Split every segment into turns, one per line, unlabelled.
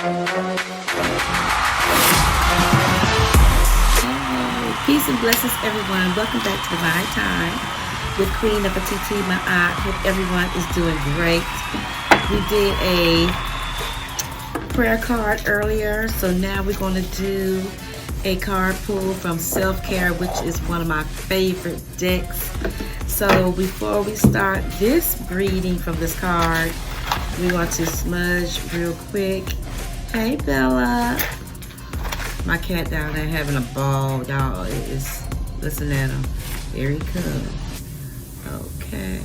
Peace and blessings, everyone. Welcome back to Divine Time with Queen Nefertiti. My aunt. Hope everyone is doing great. We did a prayer card earlier, so now we're going to do a card pull from Self-Care, which is one of my favorite decks. So before we start this reading from this card, we want to smudge real quick. Hey, Bella. My cat down there having a ball, y'all. It is, listen at him. Here he comes. Okay.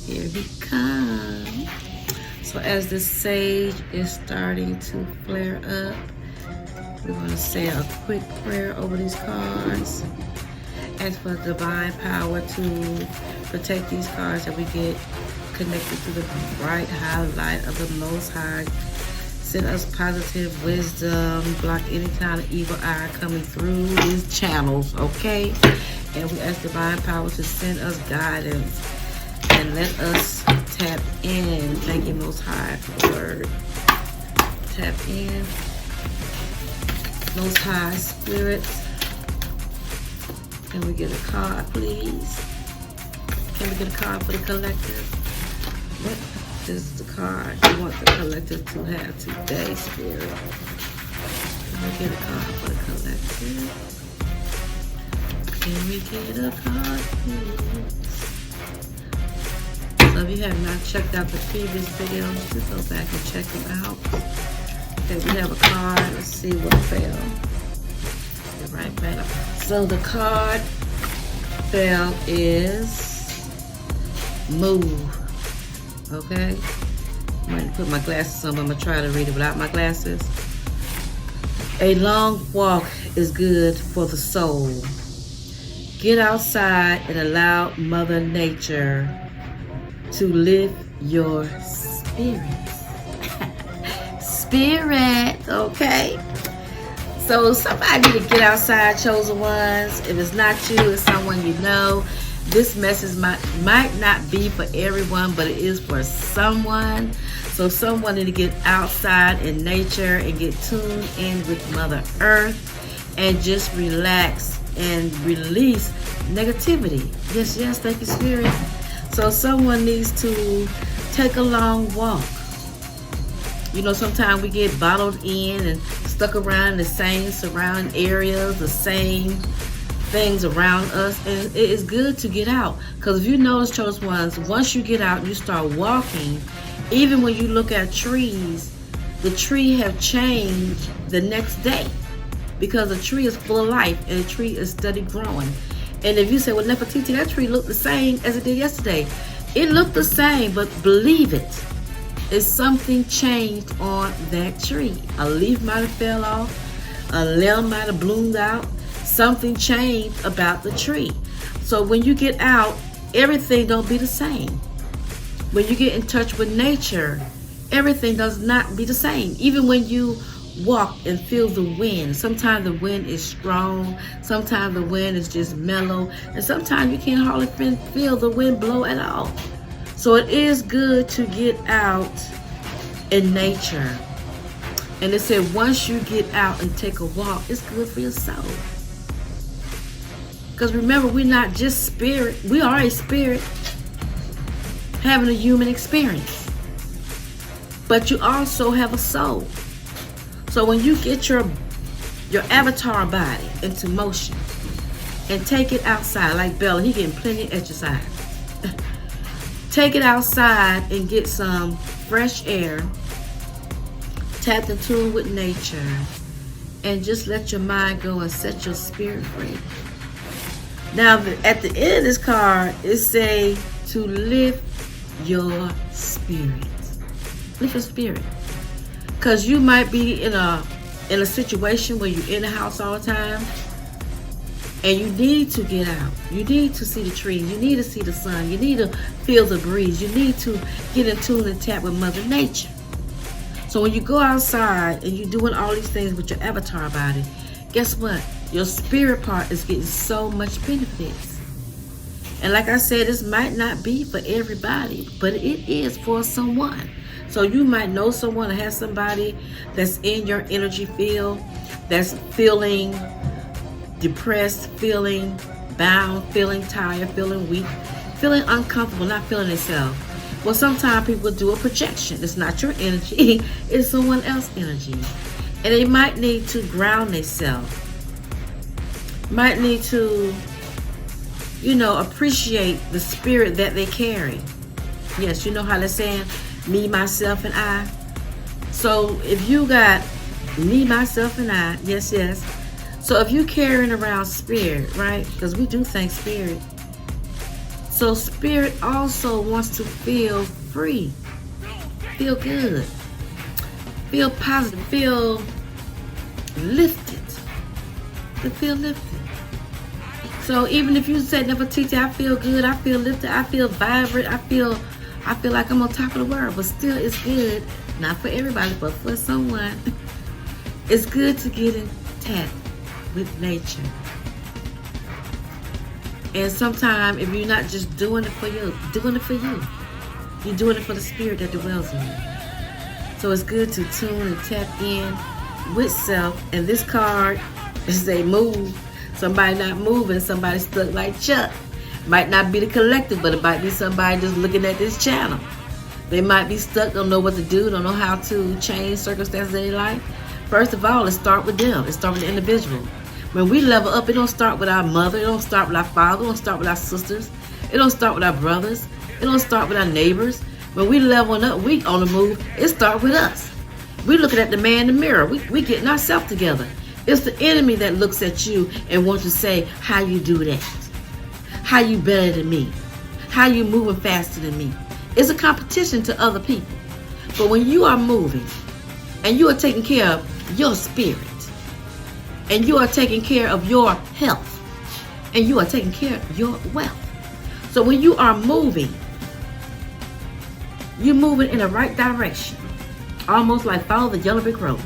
Here he comes. So as the sage is starting to flare up, we're going to say a quick prayer over these cards. Ask for divine power to protect these cards, that we get connected to the bright highlight of the Most High. Send us positive wisdom, block any kind of evil eye coming through these channels, okay? And we ask divine power to send us guidance and let us tap in. Thank you, Most High, for the word. Tap in. Most High Spirit. Can we get a card, please? Can we get a card for the collective? What is the card you want the collective to have today, Spirit? Can we get a card for the collective? Can we get a card, please? So if you have not checked out the previous videos, just go back and check them out. Okay, we have a card. Let's see what fell. Get right back. So the card fell is move. Okay? I'm going to put my glasses on, but I'm going to try to read it without my glasses. A long walk is good for the soul. Get outside and allow Mother Nature to lift your spirits. Spirit, okay? So somebody need to get outside, chosen ones. If it's not you, it's someone you know. This message might not be for everyone, but it is for someone. So someone need to get outside in nature and get tuned in with Mother Earth and just relax and release negativity. Yes, thank you, Spirit. So someone needs to take a long walk. You know, sometimes we get bottled in and stuck around the same surrounding areas, the same things around us, and it is good to get out. Because if you notice, chosen ones, once you get out and you start walking, even when you look at trees, the tree have changed the next day, because a tree is full of life and a tree is steady growing. And if you say, well, Nefertiti, that tree looked the same as it did yesterday, it looked the same, but believe it, it's something changed on that tree. A leaf might have fell off, a limb might have bloomed out. Something changed about the tree. So when you get out, everything don't be the same. When you get in touch with nature, everything does not be the same. Even when you walk and feel the wind, sometimes the wind is strong, sometimes the wind is just mellow, and sometimes you can't hardly feel the wind blow at all. So it is good to get out in nature. And it said once you get out and take a walk, it's good for your soul. Because remember, we're not just spirit. We are a spirit having a human experience. But you also have a soul. So when you get your avatar body into motion and take it outside, like Bella, he getting plenty of exercise. Take it outside and get some fresh air. Tap in tune with nature. And just let your mind go and set your spirit free. Now, at the end of this card, it say to lift your spirit. Lift your spirit. Because you might be in a situation where you're in the house all the time, and you need to get out. You need to see the trees. You need to see the sun. You need to feel the breeze. You need to get in tune and tap with Mother Nature. So when you go outside and you're doing all these things with your avatar body, guess what? Your spirit part is getting so much benefits. And like I said, this might not be for everybody, but it is for someone. So you might know someone or have somebody that's in your energy field, that's feeling depressed, feeling bound, feeling tired, feeling weak, feeling uncomfortable, not feeling itself. Well, sometimes people do a projection. It's not your energy, it's someone else's energy. And they might need to ground themselves. Might need to, appreciate the spirit that they carry. Yes, you know how they're saying, me, myself, and I. So if you got me, myself, and I, yes. So if you're carrying around spirit, right? Because we do think spirit. So spirit also wants to feel free, feel good, feel positive, feel lifted, to feel lifted. So even if you say, Nefertiti, I feel good, I feel lifted, I feel vibrant, I feel like I'm on top of the world, but still it's good, not for everybody, but for someone. It's good to get in touch with nature. And sometimes if you're not just doing it for you, you're doing it for the spirit that dwells in you. So it's good to tune and tap in with self. And this card is a move. Somebody not moving, somebody stuck like Chuck. Might not be the collective, but it might be somebody just looking at this channel. They might be stuck, don't know what to do, don't know how to change circumstances in their life. First of all, it starts with them. It starts with the individual. When we level up, it don't start with our mother, it don't start with our father, it don't start with our sisters, it don't start with our brothers, it don't start with our neighbors. When we level up, we on the move, it starts with us. We looking at the man in the mirror. We getting ourselves together. It's the enemy that looks at you and wants to say, how you do that? How you better than me? How you moving faster than me? It's a competition to other people. But when you are moving and you are taking care of your spirit, and you are taking care of your health, and you are taking care of your wealth. So when you are moving, you're moving in the right direction, almost like follow the yellow brick road.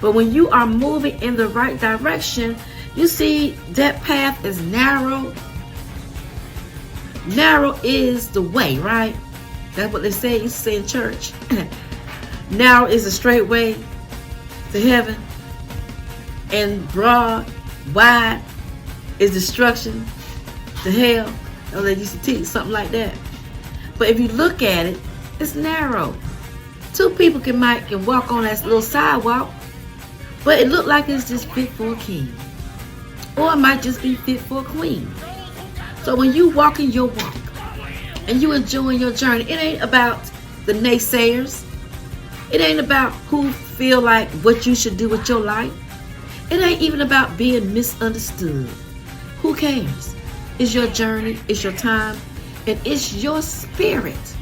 But when you are moving in the right direction, you see that path is narrow. Narrow is the way, right? That's what they say. You say in church. Narrow is the straight way to heaven. And broad, wide is destruction to hell. Oh, they used to teach something like that. But if you look at it, it's narrow. Two people can walk on that little sidewalk, but it look like it's just fit for a king. Or it might just be fit for a queen. So when you walking your walk and you enjoying your journey, it ain't about the naysayers. It ain't about who feel like what you should do with your life. It ain't even about being misunderstood. Who cares? It's your journey, it's your time, and it's your spirit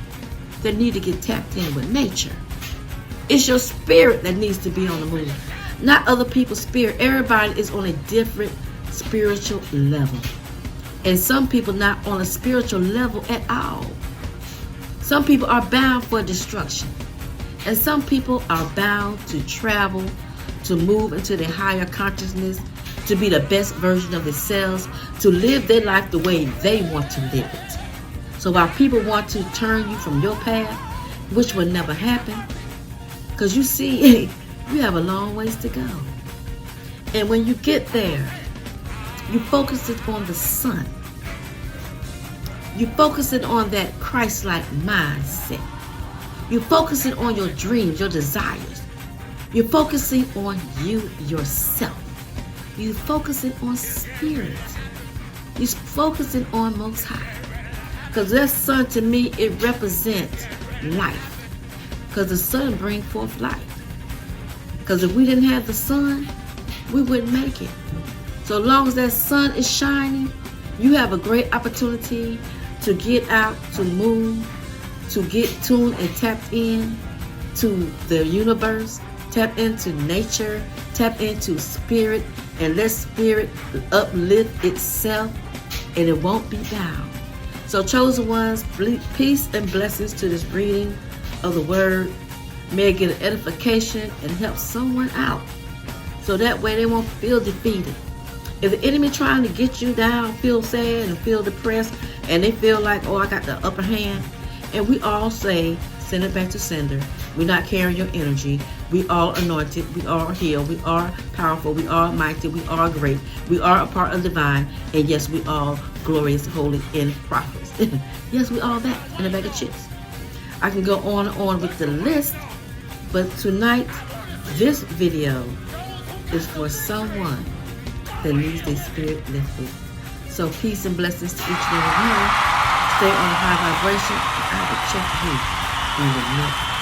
that need to get tapped in with nature. It's your spirit that needs to be on the move, not other people's spirit. Everybody is on a different spiritual level. And some people not on a spiritual level at all. Some people are bound for destruction. And some people are bound to travel, to move into their higher consciousness, to be the best version of themselves, to live their life the way they want to live it. So while people want to turn you from your path, which will never happen, because you see, you have a long ways to go. And when you get there, you focus it on the sun. You focus it on that Christ-like mindset. You focus it on your dreams, your desires. You're focusing on you yourself. You focusing on spirit. You're focusing on Most High. Because that sun, to me, it represents life. Because the sun brings forth life. Because if we didn't have the sun, we wouldn't make it. So as long as that sun is shining, you have a great opportunity to get out, to move, to get tuned and tapped in to the universe, tap into nature, tap into spirit, and let spirit uplift itself, and it won't be bound. So chosen ones, peace and blessings to this reading of the word. May it get an edification and help someone out, so that way they won't feel defeated. If the enemy trying to get you down, feel sad and feel depressed, and they feel like, oh, I got the upper hand, and we all say, Send it back to sender. We're not carrying your energy. We are anointed. We are healed. We are powerful. We are mighty. We are great. We are a part of divine. And yes, we are glorious, holy, and prophets. Yes, we are that in a bag of chips. I can go on and on with the list, but tonight, this video is for someone that needs their spirit lifted. So peace and blessings to each and every one. Stay on high vibration, and I will check you in the next